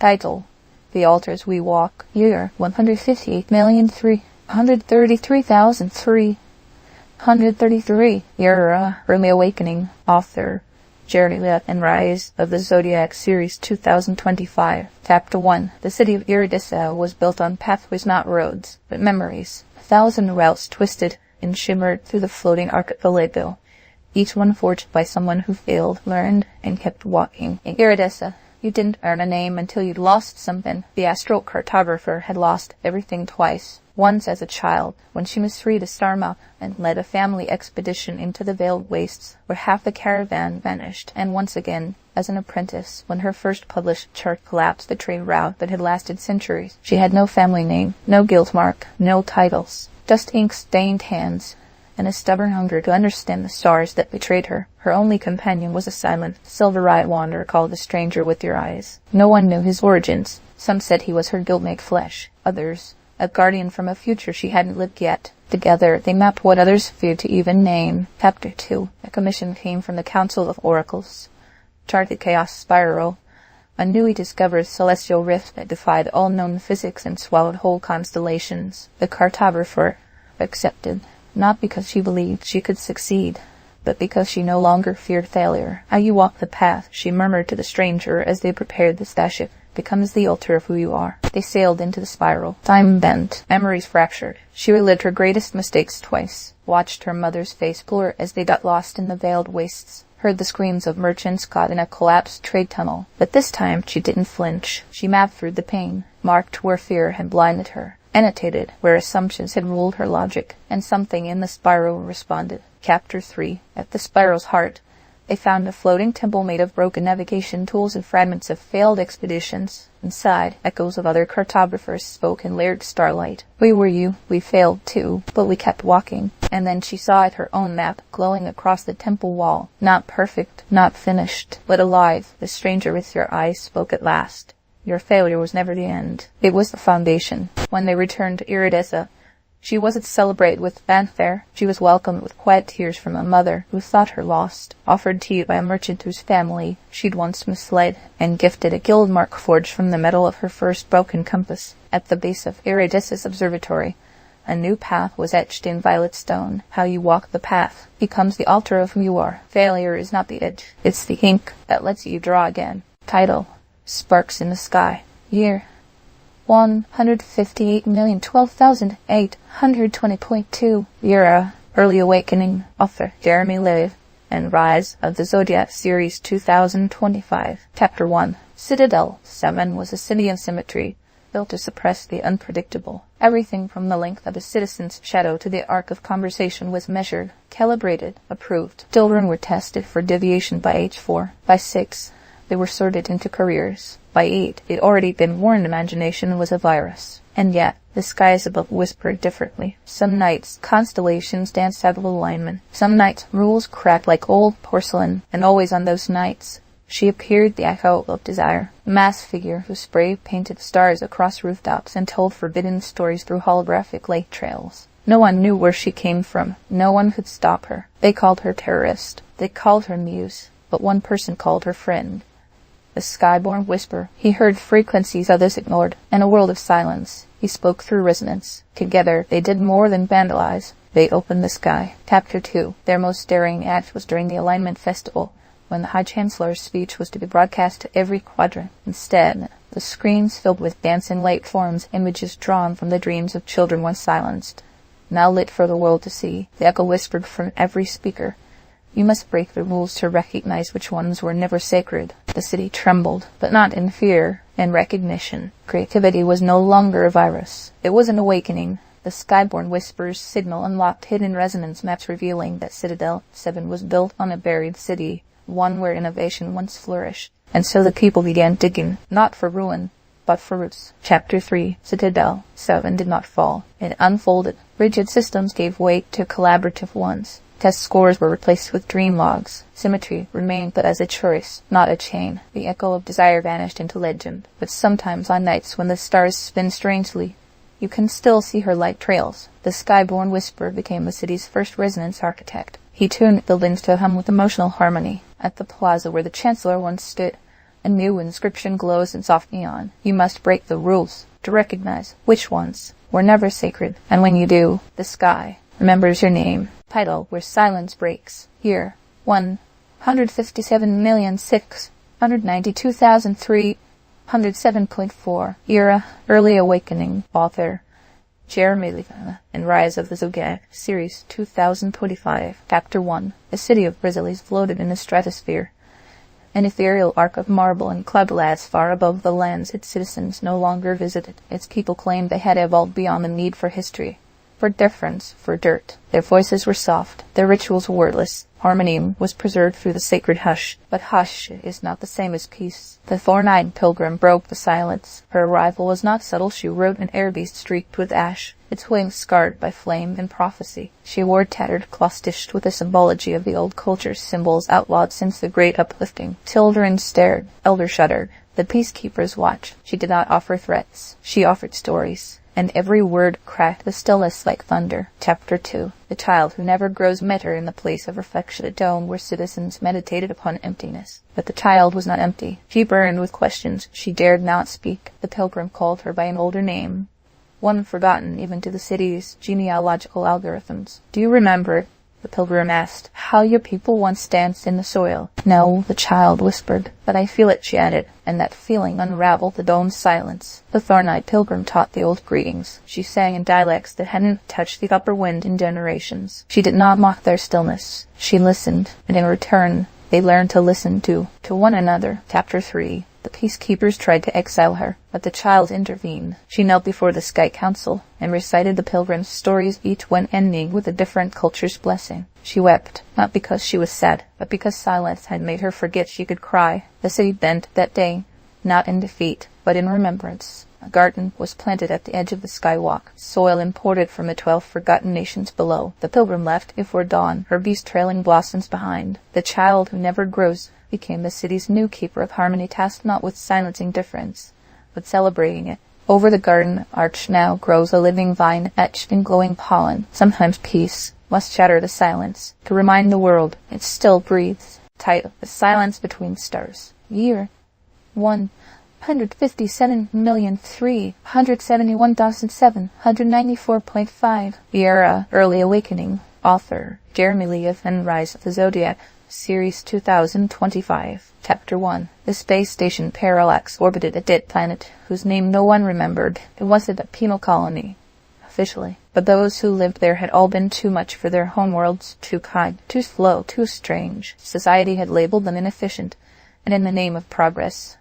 Title: The Altars We Walk. Year: 158,333,333. Era: Early Awakening. Author: Jeremy Levan. Rise of the Zodiac Series 2025. Chapter 1. The city of Iridissa was built on pathways, not roads, but memories. 1,000 routes twisted and shimmered through the floating archipelago, each one forged by someone who failed, learned, and kept walking. In Iridissa, you didn't earn a name until you'd lost something. The astral cartographer had lost everything twice. Once as a child, when she misread a star map and led a family expedition into the veiled wastes where half the caravan vanished, and once again as an apprentice when her first published chart collapsed the trade route that had lasted centuries. She had no family name, no guild mark, no titles, just ink-stained hands and a stubborn hunger to understand the stars that betrayed her. Her only companion was a silent, silver-eyed wanderer called the Stranger with Your Eyes. No one knew his origins. Some said he was her guildmate flesh, others a guardian from a future she hadn't lived yet. Together, they mapped what others feared to even name. Chapter 2. A commission came from the Council of Oracles. Chart the Chaos Spiral. A newly discovered celestial rift that defied all known physics and swallowed whole constellations. The cartographer accepted, not because she believed she could succeed, but because she no longer feared failure. How you walk the path, she murmured to the stranger as they prepared the starship, becomes the altar of who you are. They sailed into the spiral. Time bent, memories fractured. She relived her greatest mistakes twice, watched her mother's face blur as they got lost in the veiled wastes, heard the screams of merchants caught in a collapsed trade tunnel. But this time she didn't flinch. She mapped through the pain, marked where fear had blinded her, annotated where assumptions had ruled her logic, and something in the spiral responded. Chapter 3. At the spiral's heart, they found a floating temple made of broken navigation tools and fragments of failed expeditions. Inside, echoes of other cartographers spoke in layered starlight. We were you. We failed too, but we kept walking. And then she saw it her own map, glowing across the temple wall. Not perfect, not finished, but alive. The Stranger with Your Eyes spoke at last. Your failure was never the end. It was the foundation. When they returned to Iridissa, she wasn't celebrated with fanfare. She was welcomed with quiet tears from a mother who thought her lost, offered tea by a merchant whose family she'd once misled, and gifted a guild mark forged from the metal of her first broken compass. At the base of Iridissa's observatory, a new path was etched in violet stone. How you walk the path becomes the altar of who you are. Failure is not the edge, it's the ink that lets you draw again. Title: Sparks in the Sky. Year: 158,012,820.2. Era: Early Awakening. Author: Jeremy Levan. And Rise of the Zodiac Series 2025. Chapter 1. Citadel 7 was a city of symmetry, built to suppress the unpredictable. Everything from the length of a citizen's shadow to the arc of conversation was measured, calibrated, approved. Children were tested for deviation by age 4. By 6, they were sorted into careers. By 8, it already been warned imagination was a virus. And yet, the skies above whispered differently. Some nights, constellations danced out of alignment. Some nights, rules cracked like old porcelain. And always on those nights, she appeared the echo of desire. A masked figure who spray-painted stars across rooftops and told forbidden stories through holographic lake trails. No one knew where she came from. No one could stop her. They called her terrorist. They called her muse. But one person called her friend. The skyborn whisper. He heard frequencies others ignored, and a world of silence. He spoke through resonance. Together, they did more than vandalize. They opened the sky. Chapter 2. Their most daring act was during the Alignment Festival, when the High Chancellor's speech was to be broadcast to every quadrant. Instead, the screens filled with dancing light forms, images drawn from the dreams of children once silenced, now lit for the world to see. The echo whispered from every speaker. You must break the rules to recognize which ones were never sacred. The city trembled, but not in fear, in recognition. Creativity was no longer a virus. It was an awakening. The skyborn whisper's signal unlocked hidden resonance maps revealing that Citadel 7 was built on a buried city, one where innovation once flourished. And so the people began digging, not for ruin, but for roots. Chapter 3. Citadel 7 did not fall. It unfolded. Rigid systems gave way to collaborative ones. Test scores were replaced with dream logs. Symmetry remained but as a choice, not a chain. The echo of desire vanished into legend. But sometimes on nights when the stars spin strangely, you can still see her light trails. The skyborn whisper became the city's first resonance architect. He tuned buildings to hum with emotional harmony. At the plaza where the Chancellor once stood, A new inscription glows in soft neon. You must break the rules to recognize which ones were never sacred. And when you do, the sky remembers your name. Title, Where Silence Breaks. Year, 157,692,307.4. Era, Early Awakening. Author, Jeremy Levan, and Rise of the Zodiac, Series 2025. Chapter 1. The city of Grizzlies floated in the stratosphere, an ethereal arc of marble and cloudlands far above the lands its citizens no longer visited. Its people claimed they had evolved beyond the need for history, for deference, for dirt. Their voices were soft, their rituals wordless. Harmony was preserved through the sacred hush, but hush is not the same as peace. The four-eyed pilgrim broke the silence. Her arrival was not subtle. She rode an air-beast streaked with ash, its wings scarred by flame and prophecy. She wore tattered cloth stitched with the symbology of the old culture's symbols outlawed since the great uplifting. Children stared, elders shuddered. The peacekeepers watched. She did not offer threats. She offered stories. And every word cracked the stillness like thunder. Chapter 2. The child who never grows met her in the place of reflection, a dome where citizens meditated upon emptiness. But the child was not empty. She burned with questions. She dared not speak. The pilgrim called her by an older name, one forgotten even to the city's genealogical algorithms. Do you remember, the pilgrim asked, how your people once danced in the soil? No, the child whispered. But I feel it, she added, and that feeling unraveled the dome's silence. The thorn-eyed pilgrim taught the old greetings. She sang in dialects that hadn't touched the upper wind in generations. She did not mock their stillness. She listened, and in return, they learned to listen to one another. Chapter 3. The peacekeepers tried to exile her, but the child intervened. She knelt before the Sky Council and recited the pilgrim's stories, each one ending with a different culture's blessing. She wept, not because she was sad, but because silence had made her forget she could cry. The city bent that day, not in defeat, but in remembrance. A garden was planted at the edge of the skywalk, soil imported from the 12 forgotten nations below. The pilgrim left before dawn, her beast trailing blossoms behind. The child who never grows became the city's new keeper of harmony, tasked not with silencing difference, but celebrating it. Over the garden arch now grows a living vine etched in glowing pollen. Sometimes peace must shatter the silence, to remind the world it still breathes. Title, The Silence Between Stars. Year, 157,371,794.5. Era, Early Awakening. Author, Jeremy Levan, and Rise of the Zodiac, Series 2025. Chapter 1. The space station Parallax orbited a dead planet whose name no one remembered. It wasn't a penal colony, officially, but those who lived there had all been too much for their homeworlds, too kind, too slow, too strange. Society had labeled them inefficient, and in the name of progress,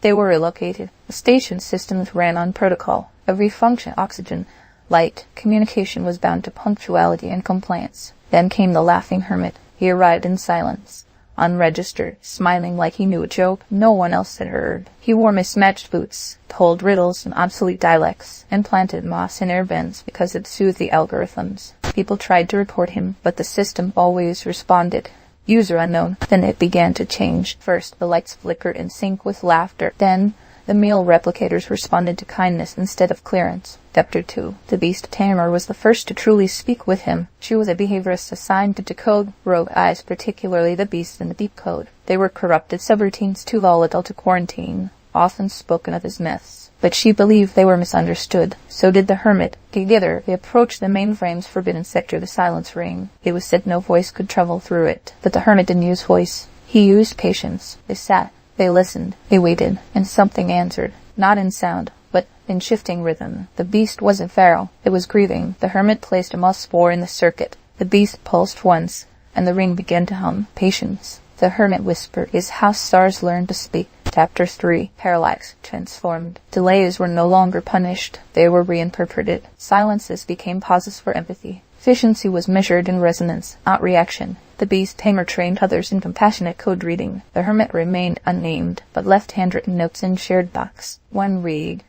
they were relocated. The station's systems ran on protocol. Every function, oxygen, light, communication was bound to punctuality and compliance. Then came the laughing hermit. He arrived in silence, unregistered, smiling like he knew a joke no one else had heard. He wore mismatched boots, told riddles in obsolete dialects, and planted moss in air bends because it soothed the algorithms. People tried to report him, but the system always responded. User unknown. Then it began to change. First, the lights flickered in sync with laughter. Then, the male replicators responded to kindness instead of clearance. Chapter 2. The beast tamer was the first to truly speak with him. She was a behaviorist assigned to decode rogue eyes, particularly the beasts in the deep code. They were corrupted subroutines too volatile to quarantine, often spoken of as myths. But she believed they were misunderstood. So did the hermit. Together, they approached the mainframe's forbidden sector, the Silence Ring. It was said no voice could travel through it. But the hermit didn't use voice. He used patience. They sat. They listened, they waited, and something answered, not in sound, but in shifting rhythm. The beast wasn't feral, it was grieving. The hermit placed a moss spore in the circuit. The beast pulsed once, and the ring began to hum. Patience, the hermit whispered, is how stars learn to speak. Chapter 3. Parallax transformed. Delays were no longer punished, they were reinterpreted. Silences became pauses for empathy. Efficiency was measured in resonance, not reaction. The beast tamer trained others in compassionate code reading. The hermit remained unnamed, but left handwritten notes in shared box. One read,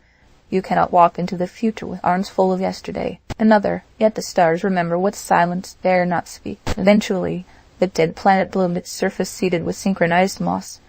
you cannot walk into the future with arms full of yesterday. Another, yet the stars remember what silence dare not speak. Eventually, the dead planet bloomed, its surface seeded with synchronized moss,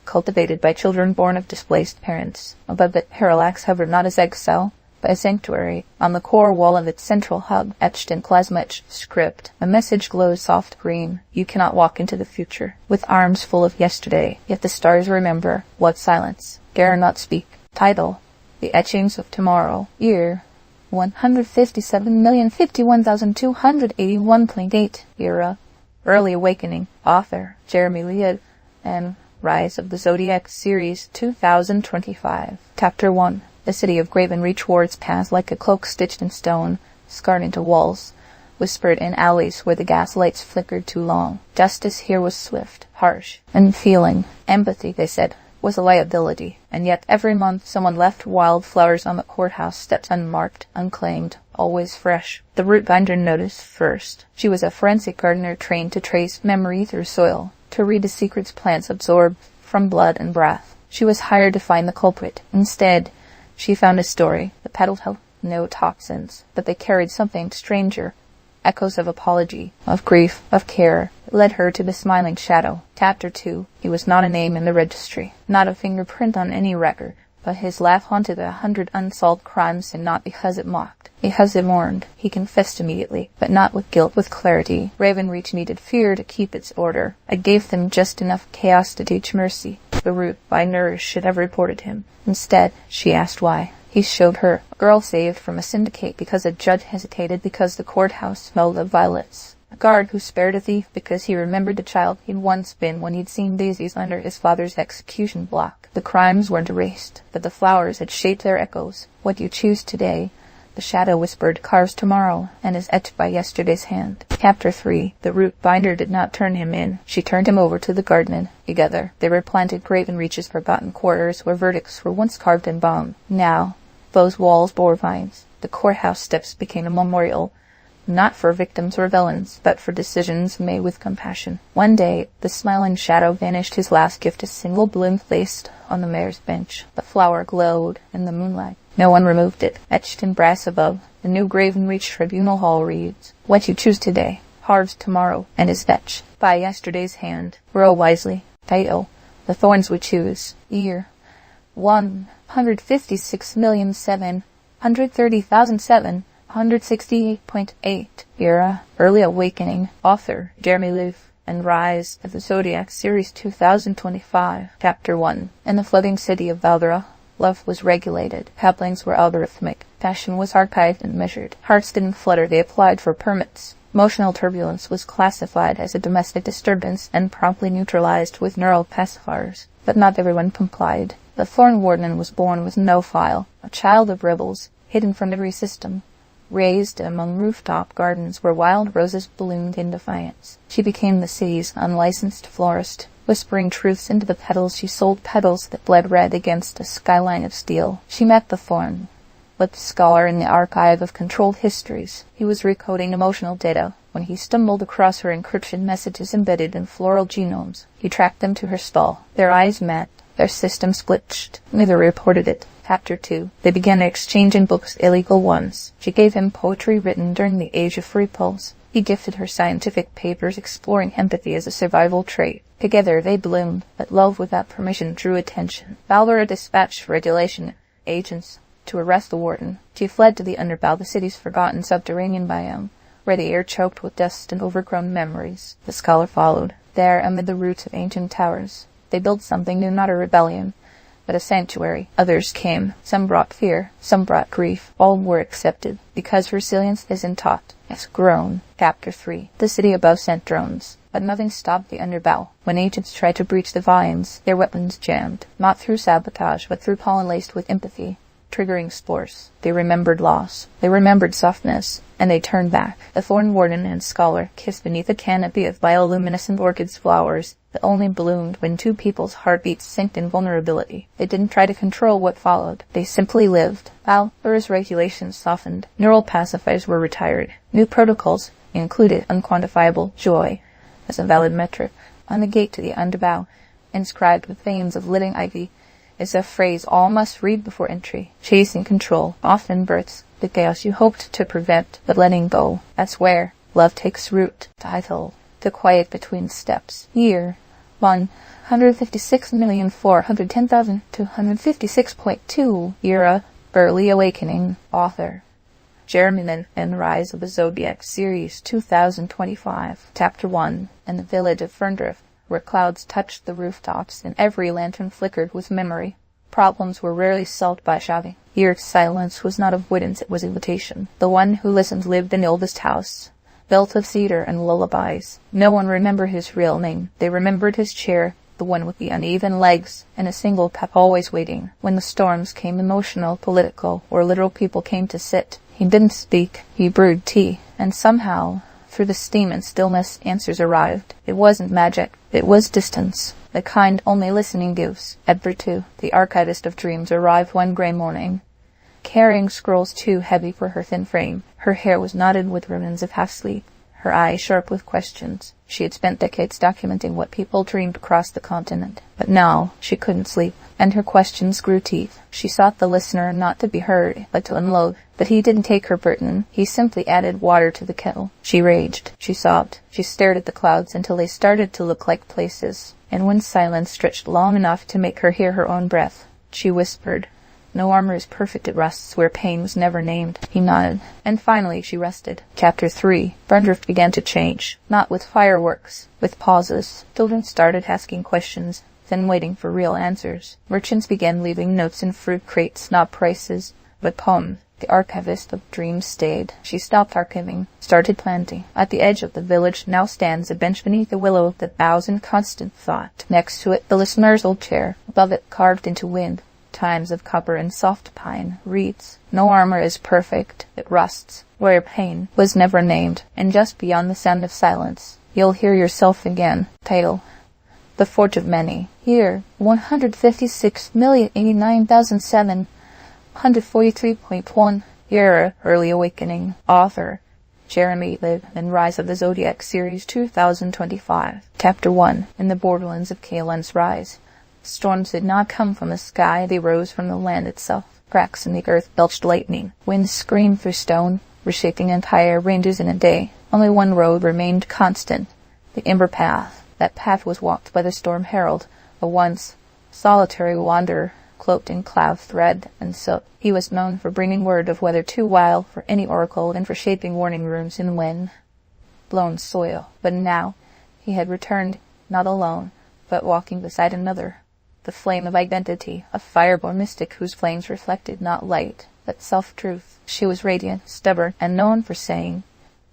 cultivated by children born of displaced parents. Above it, Parallax hovered not as exile, by a sanctuary. On the core wall of its central hub, etched in plasma-etched script, a message glows soft green. You cannot walk into the future with arms full of yesterday, yet the stars remember. What silence? Dare not speak. Title: The Etchings of Tomorrow. Year: 157,051,281.8. Era: Early Awakening. Author: Jeremy Levan. Rise of the Zodiac Series 2025. Chapter 1. The city of Gravenreach wore its path like a cloak stitched in stone, scarred into walls, whispered in alleys where the gas lights flickered too long. Justice here was swift, harsh, and feeling. Empathy, they said, was a liability, and yet every month someone left wildflowers on the courthouse steps unmarked, unclaimed, always fresh. The root binder noticed first. She was a forensic gardener trained to trace memory through soil, to read the secrets plants absorb from blood and breath. She was hired to find the culprit. Instead, she found a story. The petals held no toxins, but they carried something stranger. Echoes of apology, of grief, of care. It led her to the smiling shadow. Chapter 2. He was not a name in the registry, not a fingerprint on any record, but his laugh haunted 100 unsolved crimes, and not because it mocked. Because it mourned. He confessed immediately, but not with guilt, with clarity. Gravenreach needed fear to keep its order. I gave them just enough chaos to teach mercy. The root binder should have reported him. Instead, she asked why. He showed her. A girl saved from a syndicate because a judge hesitated because the courthouse smelled of violets. A guard who spared a thief because he remembered the child he'd once been when he'd seen daisies under his father's execution block. The crimes weren't erased, but the flowers had shaped their echoes. What you choose today, the shadow whispered, carves tomorrow, and is etched by yesterday's hand. Chapter 3. The root binder did not turn him in. She turned him over to the garden. Together, they replanted Gravenreach's forgotten quarters where verdicts were once carved in bone. Now, those walls bore vines. The courthouse steps became a memorial, not for victims or villains, but for decisions made with compassion. One day, the smiling shadow vanished, his last gift a single bloom placed on the mayor's bench. The flower glowed in the moonlight. No one removed it. Etched in brass above, the new Gravenreach Tribunal Hall reads, What you choose today, carves tomorrow, and is etched by yesterday's hand. Grow wisely. Title: The Thorns We Choose. Year: 156,730,768.8. Era: Early Awakening. Author: Jeremy Levan. Rise of the Zodiac Series 2025. Chapter 1. In the floating city of Valdera, love was regulated. Couplings were algorithmic. Passion was archived and measured. Hearts didn't flutter, they applied for permits. Emotional turbulence was classified as a domestic disturbance and promptly neutralized with neural pacifiers. But not everyone complied. The Thorn Warden was born with no file, a child of rebels, hidden from every system, raised among rooftop gardens where wild roses bloomed in defiance. She became the city's unlicensed florist. Whispering truths into the petals, she sold petals that bled red against a skyline of steel. She met the Thorn, lipped scholar in the archive of controlled histories. He was recoding emotional data when he stumbled across her encryption messages embedded in floral genomes. He tracked them to her stall. Their eyes met. Their systems glitched. Neither reported it. Chapter 2. They began exchanging books, illegal ones. She gave him poetry written during the age of repulse. He gifted her scientific papers exploring empathy as a survival trait. Together they bloomed, but love without permission drew attention. Valdera dispatched regulation agents to arrest the warden. She fled to the underbow, the city's forgotten subterranean biome, where the air choked with dust and overgrown memories. The scholar followed. There, amid the roots of ancient towers, they built something new, not a rebellion, but a sanctuary. Others came. Some brought fear, some brought grief. All were accepted, because resilience isn't taught. It's grown. Chapter 3. The city above sent drones, but nothing stopped the underbow. When agents tried to breach the vines, their weapons jammed, not through sabotage, but through pollen laced with empathy, triggering spores. They remembered loss. They remembered softness, and they turned back. The Thorn Warden and scholar kissed beneath a canopy of bioluminescent orchids flowers that only bloomed when two people's heartbeats synced in vulnerability. They didn't try to control what followed. They simply lived. Valdera's regulations softened. Neural pacifiers were retired. New protocols included unquantifiable joy as a valid metric. On the gate to the underbow, inscribed with veins of living ivy, is a phrase all must read before entry. Chasing control often births the chaos you hoped to prevent, but letting go. That's where love takes root. Title: The Quiet Between Steps. Year: 156,410,256.2. Era: Early Awakening. Author Jeremy Levan, Rise of the Zodiac Series 2025. Chapter 1. In the village of Ferndrift, where clouds touched the rooftops and every lantern flickered with memory, problems were rarely solved by shouting. Eric's silence was not avoidance, it was invitation. The one who listened lived in the oldest house, built of cedar and lullabies. No one remembered his real name. They remembered his chair, the one with the uneven legs, and a single cup always waiting. When the storms came, emotional, political, or literal, people came to sit. He didn't speak. He brewed tea. And somehow, through the steam and stillness, answers arrived. It wasn't magic. It was distance. The kind only listening gives. Edgar, too, the archivist of dreams, arrived one gray morning, carrying scrolls too heavy for her thin frame. Her hair was knotted with ribbons of half-sleep, her eyes sharp with questions. She had spent decades documenting what people dreamed across the continent. But now she couldn't sleep, and her questions grew teeth. She sought the listener not to be heard, but to unload. But he didn't take her burden. He simply added water to the kettle. She raged. She sobbed. She stared at the clouds until they started to look like places. And when silence stretched long enough to make her hear her own breath, she whispered, "No armor is perfect, it rusts where pain was never named." He nodded, and finally she rested. Chapter 3. Ferndrift began to change, not with fireworks, with pauses. Children started asking questions, then waiting for real answers. Merchants began leaving notes in fruit crates, not prices, but poems. The archivist of dreams stayed. She stopped archiving, started planting. At the edge of the village now stands a bench beneath a willow that bows in constant thought. Next to it, the listener's old chair. Above it, carved into wind, times of copper and soft pine, reeds. No armor is perfect. It rusts where pain was never named. And just beyond the sound of silence, you'll hear yourself again. Title: The Forge of Many. Here, 156,089,743.1. Era, Early Awakening. Author Jeremy Levan, Rise of the Zodiac Series 2025. Chapter 1. In the borderlands of Kaelin's Rise. Storms did not come from the sky, they rose from the land itself. Cracks in the earth belched lightning. Winds screamed through stone, reshaping entire ranges in a day. Only one road remained constant, the Ember Path. That path was walked by the storm herald, a once solitary wanderer, cloaked in cloud thread and soot. He was known for bringing word of weather too wild for any oracle and for shaping warning runes in wind-blown soil. But now he had returned, not alone, but walking beside another. The flame of identity, a fireborn mystic whose flames reflected not light, but self-truth. She was radiant, stubborn, and known for saying,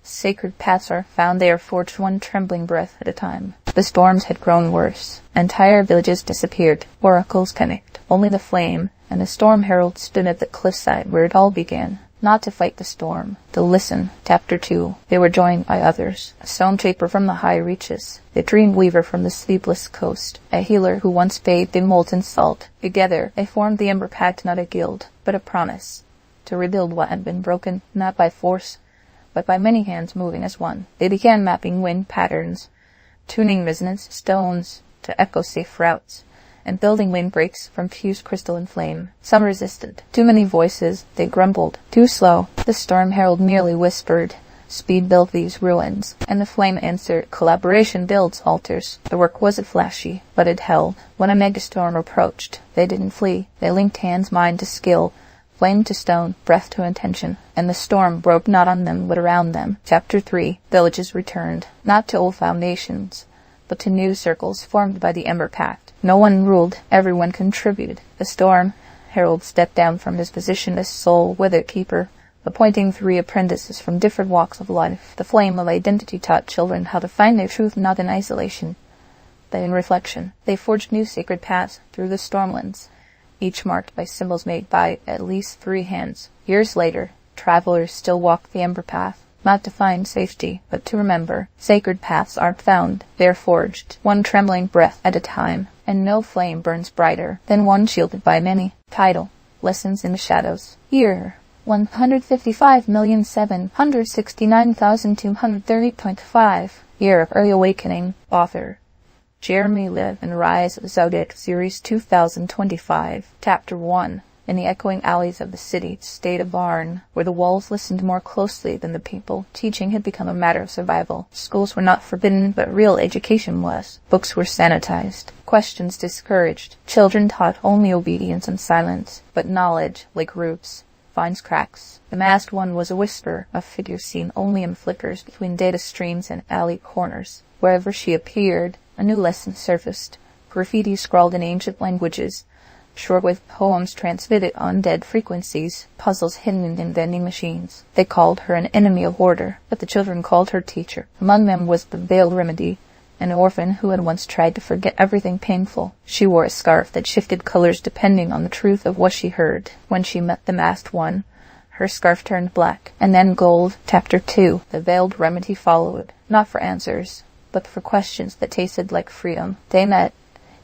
"Sacred paths are found, they are forged one trembling breath at a time." The storms had grown worse. Entire villages disappeared. Oracles panicked. Only the flame and the storm herald stood at the cliffside where it all began. Not to fight the storm, to listen. Chapter 2. They were joined by others. A stone shaper from the high reaches, the dream weaver from the sleepless coast, a healer who once bathed in molten salt. Together they formed the Ember Pact, not a guild, but a promise, to rebuild what had been broken, not by force, but by many hands moving as one. They began mapping wind patterns, tuning resonance stones to echo-safe routes, and building windbreaks from fused crystal and flame. Some resisted. Too many voices, they grumbled. Too slow. The storm herald merely whispered, "Speed built these ruins." And the flame answered, "Collaboration builds altars." The work wasn't flashy, but it held. When a megastorm approached, they didn't flee. They linked hands, mind to skill, flame to stone, breath to intention. And the storm broke not on them, but around them. Chapter 3. Villages returned, not to old foundations, but to new circles formed by the Ember Pact. No one ruled, everyone contributed. The storm herald stepped down from his position as sole weather keeper, appointing 3 apprentices from different walks of life. The flame of identity taught children how to find their truth not in isolation, but in reflection. They forged new sacred paths through the stormlands, each marked by symbols made by at least 3 hands. Years later, travelers still walked the Ember Path, not to find safety, but to remember. Sacred paths aren't found, they're forged, one trembling breath at a time, and no flame burns brighter than one shielded by many. Title: Lessons in the Shadows. Year: 155,769,230.5. Year of Early Awakening. Author Jeremy Levan, Rise of the Zodiac Series 2025. Chapter 1. In the echoing alleys of the city stayed a barn, where the walls listened more closely than the people. Teaching had become a matter of survival. Schools were not forbidden, but real education was. Books were sanitized, questions discouraged. Children taught only obedience and silence, but knowledge, like roots, finds cracks. The masked one was a whisper, a figure seen only in flickers between data streams and alley corners. Wherever she appeared, a new lesson surfaced. Graffiti scrawled in ancient languages, shortwave poems transmitted on dead frequencies, puzzles hidden in vending machines. They called her an enemy of order, but the children called her teacher. Among them was the veiled remedy, an orphan who had once tried to forget everything painful. She wore a scarf that shifted colors depending on the truth of what she heard. When she met the masked one, her scarf turned black, and then gold. Chapter 2. The veiled remedy followed, not for answers, but for questions that tasted like freedom. They met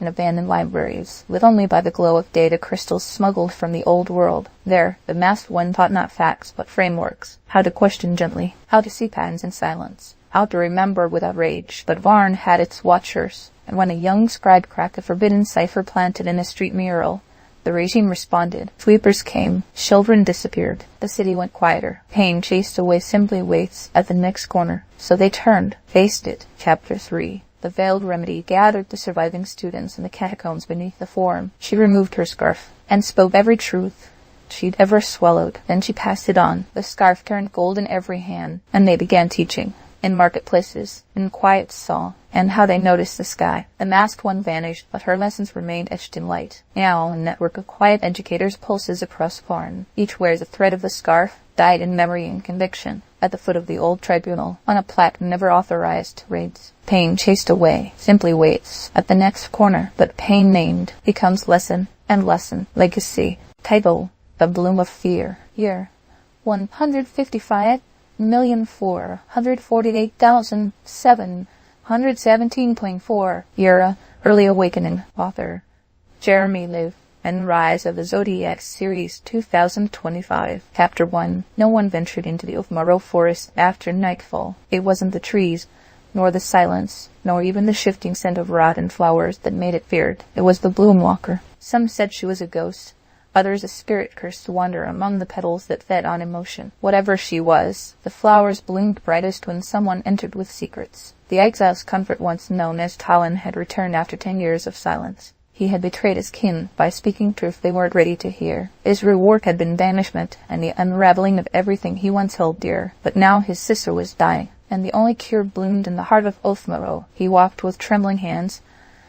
in abandoned libraries, lit only by the glow of data crystals smuggled from the old world. There, the masked one taught not facts, but frameworks. How to question gently, how to see patterns in silence, how to remember without rage. But Varn had its watchers, and when a young scribe cracked a forbidden cipher planted in a street mural, the regime responded. Sweepers came, children disappeared. The city went quieter. Pain chased away simply waits at the next corner. So they turned, faced it. Chapter 3. The veiled remedy gathered the surviving students in the catacombs beneath the forum. She removed her scarf and spoke every truth she'd ever swallowed. Then she passed it on. The scarf turned gold in every hand, and they began teaching. In marketplaces, in quiet saw, and how they noticed the sky. The masked one vanished, but her lessons remained etched in light. Now, a network of quiet educators pulses across Varn. Each wears a thread of the scarf, dyed in memory and conviction. At the foot of the old tribunal, on a plaque never authorized raids, pain chased away, simply waits at the next corner, but pain named becomes lesson and lesson. Legacy. Title: The Bloom of Fear. Year: 155,448,717.4. Era: Early Awakening. Author: Jeremy Levan. And Rise of the Zodiac Series 2025. Chapter 1. No one ventured into the Ufmaro forest after nightfall. It wasn't the trees, nor the silence, nor even the shifting scent of rot and flowers that made it feared. It was the Bloom Walker. Some said she was a ghost, others a spirit cursed to wander among the petals that fed on emotion. Whatever she was, the flowers bloomed brightest when someone entered with secrets. The exile's comfort, once known as Talon, had returned after 10 years of silence. He had betrayed his kin by speaking truth they weren't ready to hear. His reward had been banishment and the unraveling of everything he once held dear. But now his sister was dying, and the only cure bloomed in the heart of Othmaro. He walked with trembling hands,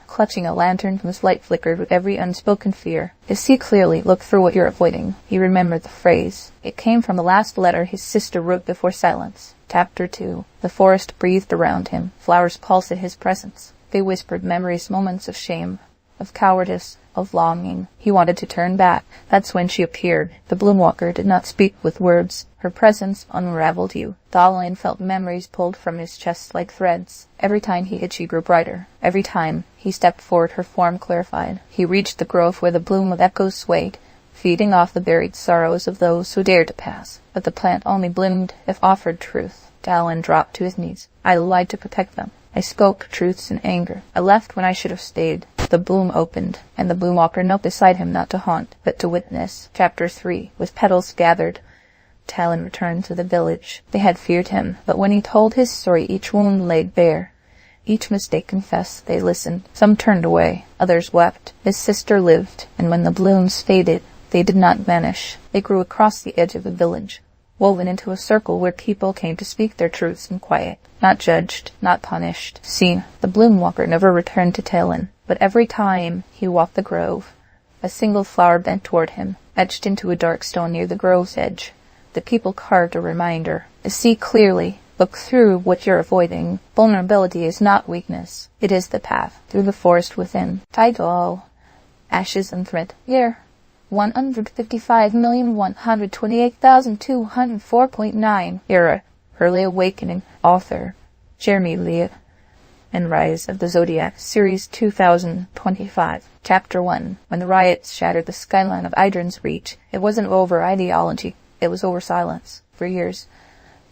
clutching a lantern whose light flickered with every unspoken fear. To see clearly, look through what you're avoiding. He remembered the phrase. It came from the last letter his sister wrote before silence. Chapter 2. The forest breathed around him. Flowers pulsed at his presence. They whispered memories, moments of shame, of cowardice, of longing. He wanted to turn back. That's when she appeared. The Bloomwalker did not speak with words. Her presence unraveled you. Thalin felt memories pulled from his chest like threads. Every time he hid, she grew brighter. Every time he stepped forward, her form clarified. He reached the grove where the bloom of echoes swayed, feeding off the buried sorrows of those who dared to pass. But the plant only bloomed if offered truth. Talon dropped to his knees. I lied to protect them. I spoke truths in anger. I left when I should have stayed. The bloom opened, and the Bloomwalker knelt beside him, not to haunt, but to witness. Chapter 3. With petals gathered, Talon returned to the village. They had feared him, but when he told his story, each wound laid bare, each mistake confessed. They listened. Some turned away, others wept. His sister lived, and when the blooms faded, they did not vanish. They grew across the edge of the village, woven into a circle where people came to speak their truths in quiet, not judged, not punished. See, the Bloomwalker never returned to Talon, but every time he walked the grove, a single flower bent toward him, etched into a dark stone near the grove's edge. The people carved a reminder. To see clearly, look through what you're avoiding. Vulnerability is not weakness. It is the path through the forest within. Title: Ashes and Thread. Year: 155,128,204.9. Era: Early Awakening. Author: Jeremy Levan. And Rise of the Zodiac Series 2025. Chapter 1. When the riots shattered the skyline of Idren's Reach, it wasn't over ideology, it was over silence. For years,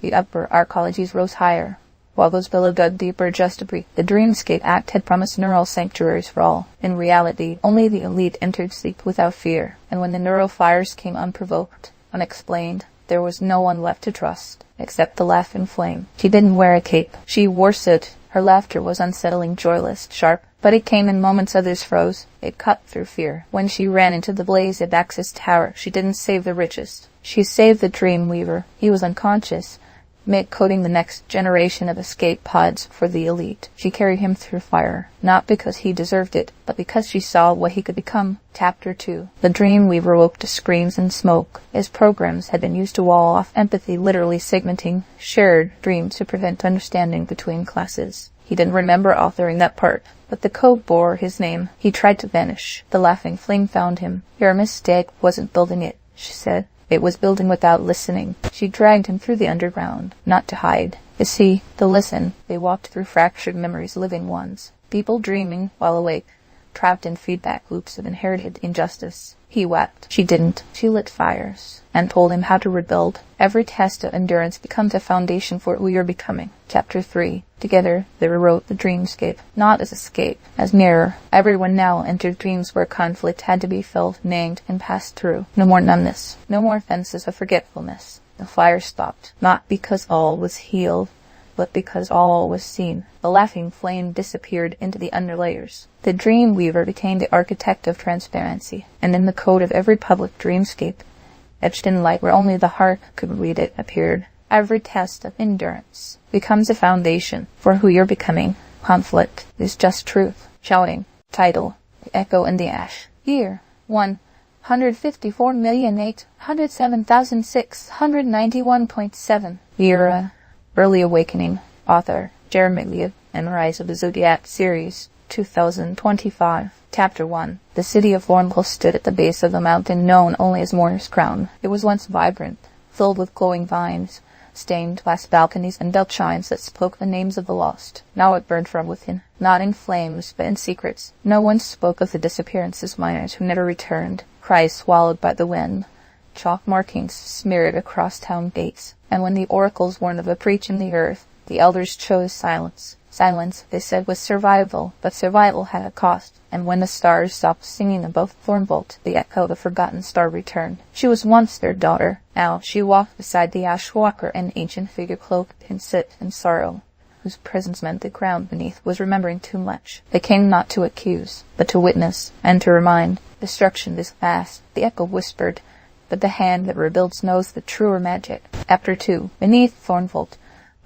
the upper arcologies rose higher, while those below dug deeper just to breathe. The Dreamscape Act had promised neural sanctuaries for all. In reality, only the elite entered sleep without fear, and when the neural fires came unprovoked, unexplained, there was no one left to trust, except the laughing flame. She didn't wear a cape. She wore soot. Her laughter was unsettling, joyless, sharp, but it came in moments others froze. It cut through fear. When she ran into the blaze at Axis Tower, she didn't save the richest. She saved the Dreamweaver. He was unconscious, coding the next generation of escape pods for the elite. She carried him through fire, not because he deserved it, but because she saw what he could become. Chapter 2. The Dreamweaver woke to screams and smoke. His programs had been used to wall off empathy, literally segmenting shared dreams to prevent understanding between classes. He didn't remember authoring that part, but the code bore his name. He tried to vanish. The laughing flame found him. Your mistake wasn't building it, she said. It was building without listening. She dragged him through the underground, not to hide. You see, to listen. They walked through fractured memories, living ones. People dreaming while awake, trapped in feedback loops of inherited injustice. He wept. She didn't. She lit fires and told him how to rebuild. Every test of endurance becomes a foundation for who you're becoming. Chapter 3. Together, they rewrote the dreamscape, not as escape, as mirror. Everyone now entered dreams where conflict had to be felt, named, and passed through. No more numbness. No more fences of forgetfulness. The fire stopped, not because all was healed, but because all was seen. The laughing flame disappeared into the underlayers. The Dreamweaver became the architect of transparency, and in the code of every public dreamscape, etched in light where only the heart could read it, appeared. Every test of endurance becomes a foundation for who you're becoming. Conflict is just truth. Shouting. Title. The Echo and the Ash. Year. 154,807,691.7. Era. Early Awakening. Author. Jeremy Levan and Rise of the Zodiac Series 2025. Chapter 1. The city of Thornville stood at the base of the mountain known only as Mourner's Crown. It was once vibrant, filled with glowing vines, stained glass balconies, and bell chimes that spoke the names of the lost. Now it burned from within, not in flames, but in secrets. No one spoke of the disappearances of miners who never returned, cries swallowed by the wind, chalk markings smeared across town gates. And when the oracles warned of a breach in the earth, the elders chose silence. Silence, they said, was survival, but survival had a cost. And when the stars stopped singing above Thornvault, the echo of the forgotten star returned. She was once their daughter. Now she walked beside the ash walker, an ancient figure cloaked in soot and sorrow, whose presence meant the ground beneath was remembering too much. They came not to accuse, but to witness, and to remind. Destruction is fast, the echo whispered, but the hand that rebuilds knows the truer magic. Chapter 2. Beneath Thornvault,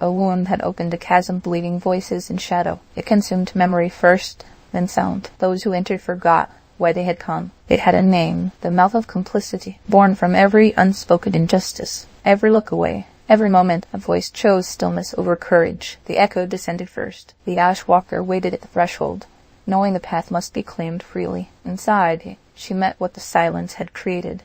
a wound had opened a chasm, bleeding voices in shadow. It consumed memory first, then sound. Those who entered forgot why they had come. It had a name, the mouth of complicity, born from every unspoken injustice. Every look away, every moment, a voice chose stillness over courage. The echo descended first. The ash walker waited at the threshold, knowing the path must be claimed freely. Inside, she met what the silence had created.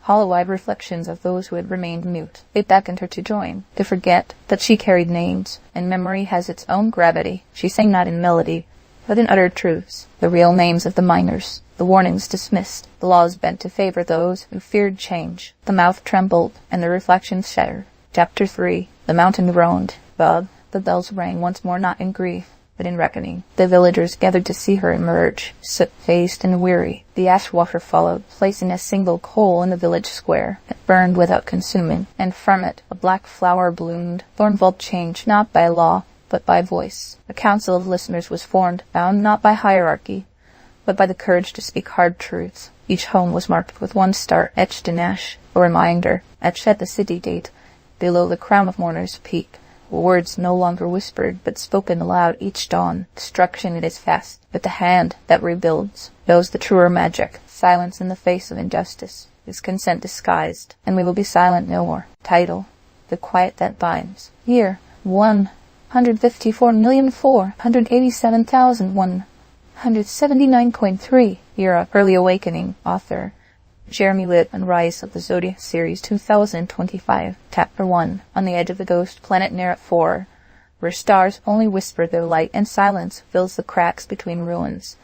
Hollow-eyed reflections of those who had remained mute. It beckoned her to join, to forget that she carried names, and memory has its own gravity. She sang not in melody, but in uttered truths. The real names of the miners, the warnings dismissed, the laws bent to favor those who feared change. The mouth trembled, and the reflections shattered. Chapter 3. The mountain groaned. Above, the bells rang once more, not in grief, but in reckoning. The villagers gathered to see her emerge, soot-faced and weary. The ash walker followed, placing a single coal in the village square. It burned without consuming, and from it a black flower bloomed. Thornvault changed, not by law, but by voice. A council of listeners was formed, bound not by hierarchy, but by the courage to speak hard truths. Each home was marked with one star etched in ash, a reminder, etched at the city gate, below the crown of Mourner's Peak. Words no longer whispered, but spoken aloud each dawn. Destruction it is fast, but the hand that rebuilds knows the truer magic. Silence in the face of injustice is consent disguised, and we will be silent no more. Title. The Quiet That Binds. Year. 154,487,179.3. Era. Early Awakening. Author. Jeremy Levan and Rise of the Zodiac Series 2025. Chapter 1. On the edge of the ghost planet Nerat 4, where stars only whisper their light and silence fills the cracks between ruins,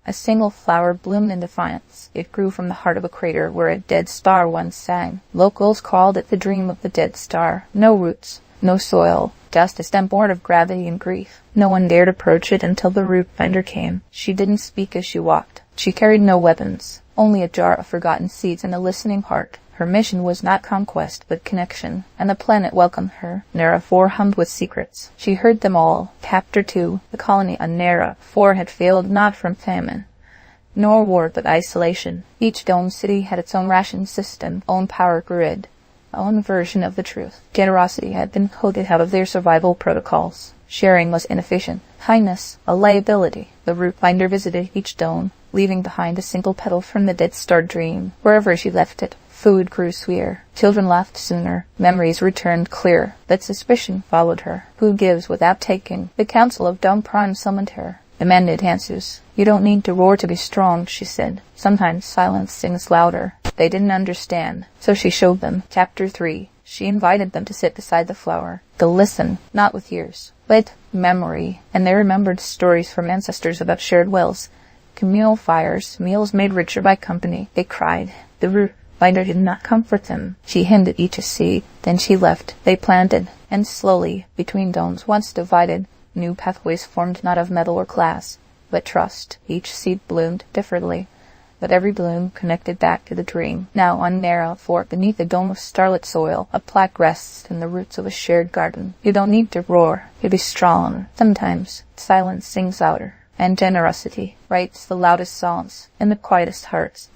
a single flower bloomed in defiance. It grew from the heart of a crater where a dead star once sang. Locals called it the dream of the dead star. No roots, No soil, just a stem born of gravity and grief. No one dared approach it until the root finder came. She didn't speak as she walked. She carried no weapons, only a jar of forgotten seeds and a listening heart. Her mission was not conquest, but connection, and the planet welcomed her. Nera 4 hummed with secrets. She heard them all. Chapter 2. The colony on Nera 4 had failed not from famine, nor war, but isolation. Each domed city had its own ration system, own power grid, own version of the truth. Generosity had been coded out of their survival protocols. Sharing was inefficient. Kindness, a liability. The root finder visited each dome, leaving behind a single petal from the Dead Star dream. Wherever she left it, food grew sweeter. Children laughed sooner. Memories returned clear. But suspicion followed her. Who gives without taking? The Council of Dome Prime summoned her, demanded answers. You don't need to roar to be strong, she said. Sometimes silence sings louder. They didn't understand, so she showed them. Chapter 3. She invited them to sit beside the flower, to listen, not with ears, but memory. And they remembered stories from ancestors about shared wells, communal fires, meals made richer by company. They cried. The root finder did not comfort them. She handed each a seed, then she left. They planted, and slowly, between domes once divided, new pathways formed not of metal or class, but trust. Each seed bloomed differently, but every bloom connected back to the dream. Now on Nera 4, beneath a dome of starlit soil, a plaque rests in the roots of a shared garden. You don't need to roar, you be strong. Sometimes silence sings louder, and generosity writes the loudest songs in the quietest hearts.